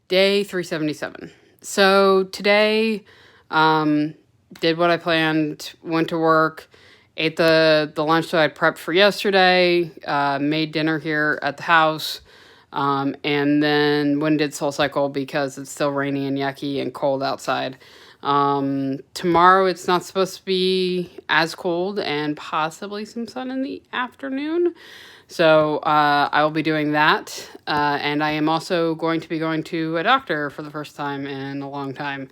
Day 377. So today, did what I planned, went to work, ate the lunch that I prepped for yesterday, made dinner here at the house, and then went and did SoulCycle because it's still rainy and yucky and cold outside. Tomorrow it's not supposed to be as cold and possibly some sun in the afternoon. So I will be doing that. And I am also going to be going to a doctor for the first time in a long time.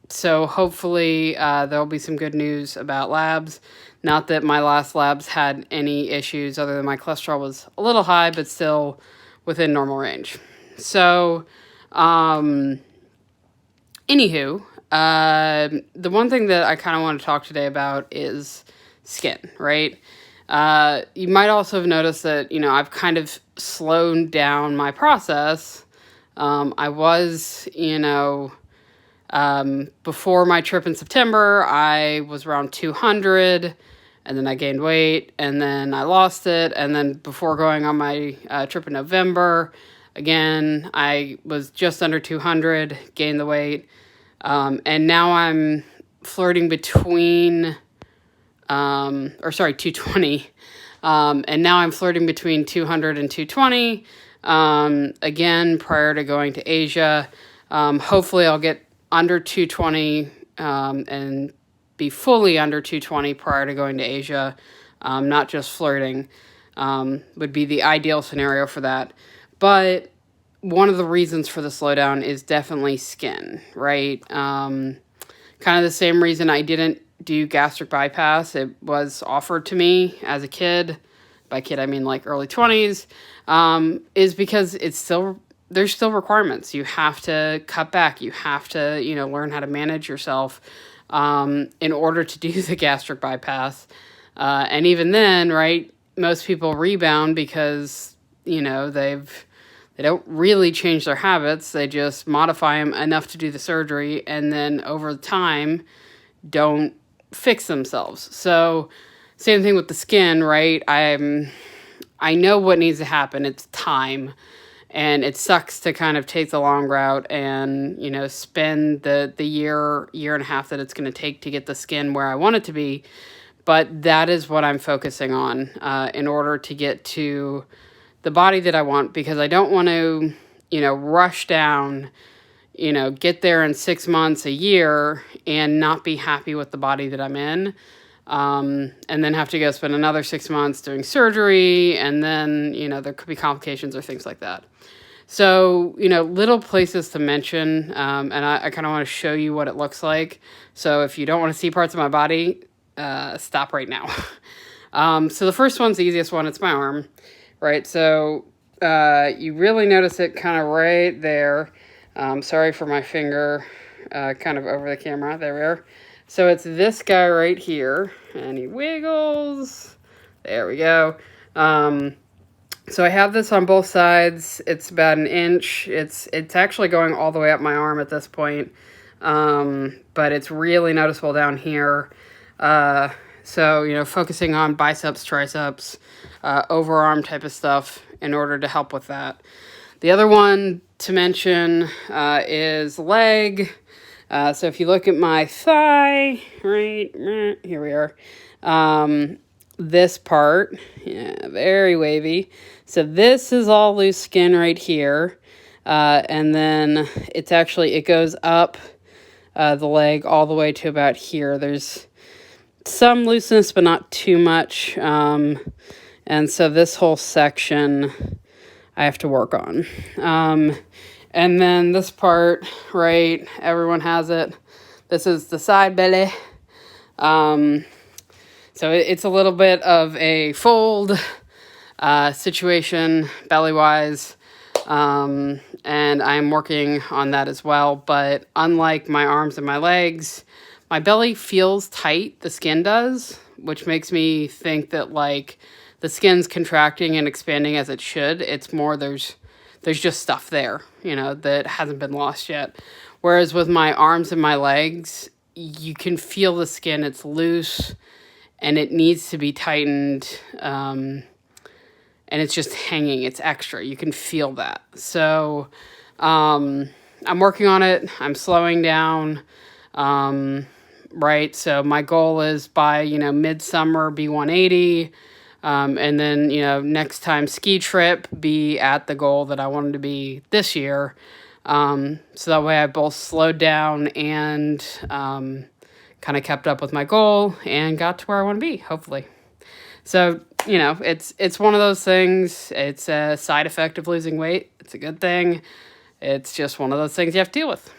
So hopefully there'll be some good news about labs. Not that my last labs had any issues other than my cholesterol was a little high, but still within normal range. So, anywho, the one thing that I kind of want to talk today about is skin, right? You might also have noticed that, I've kind of slowed down my process. I was, before my trip in September, I was around 200, and then I gained weight, and then I lost it, and then before going on my trip in November, again, I was just under 200, gained the weight, and now I'm flirting between, 220, and now I'm flirting between 200 and 220, again, prior to going to Asia. Hopefully I'll get under 220, and be fully under 220 prior to going to Asia, not just flirting, would be the ideal scenario for that. But one of the reasons for the slowdown is definitely skin, right? Kind of the same reason I didn't do gastric bypass. It was offered to me as a kid. By kid, I mean like early 20s, is because there's still requirements. You have to cut back. You have to, learn how to manage yourself in order to do the gastric bypass. And even then, right, most people rebound because, they don't really change their habits. They just modify them enough to do the surgery, and then over time don't fix themselves. So same thing with the skin, right? I know what needs to happen. It's time. And it sucks to kind of take the long route and, spend the year and a half that it's going to take to get the skin where I want it to be. But that is what I'm focusing on in order to get to the body that I want, because I don't want to, rush down, get there in 6 months, a year, and not be happy with the body that I'm in. And then have to go spend another 6 months doing surgery, and then, there could be complications or things like that. So, little places to mention, and I kind of want to show you what it looks like. So if you don't want to see parts of my body, stop right now. So the first one's the easiest one. It's my arm, right? So you really notice it kind of right there. Sorry for my finger kind of over the camera. There we are. So it's this guy right here, and he wiggles. There we go. So I have this on both sides. It's about an inch. It's actually going all the way up my arm at this point, but it's really noticeable down here. So, focusing on biceps, triceps, overarm type of stuff in order to help with that. The other one to mention is leg. So if you look at my thigh, right, here we are, this part, yeah, very wavy. So this is all loose skin right here, and then it goes up the leg all the way to about here. There's some looseness, but not too much, and so this whole section I have to work on. And then this part, right, everyone has it. This is the side belly. So it's a little bit of a fold situation belly-wise, and I'm working on that as well. But unlike my arms and my legs, my belly feels tight, the skin does, which makes me think that, like, the skin's contracting and expanding as it should. It's more there's just stuff there, that hasn't been lost yet. Whereas with my arms and my legs, you can feel the skin, it's loose, and it needs to be tightened. And and it's just hanging. It's extra. You can feel that. So I'm working on it. I'm slowing down. Right. So my goal is by, midsummer, be 180. And then, next time ski trip, be at the goal that I wanted to be this year. So that way I both slowed down and kind of kept up with my goal and got to where I want to be, hopefully. So, it's one of those things. It's a side effect of losing weight. It's a good thing. It's just one of those things you have to deal with.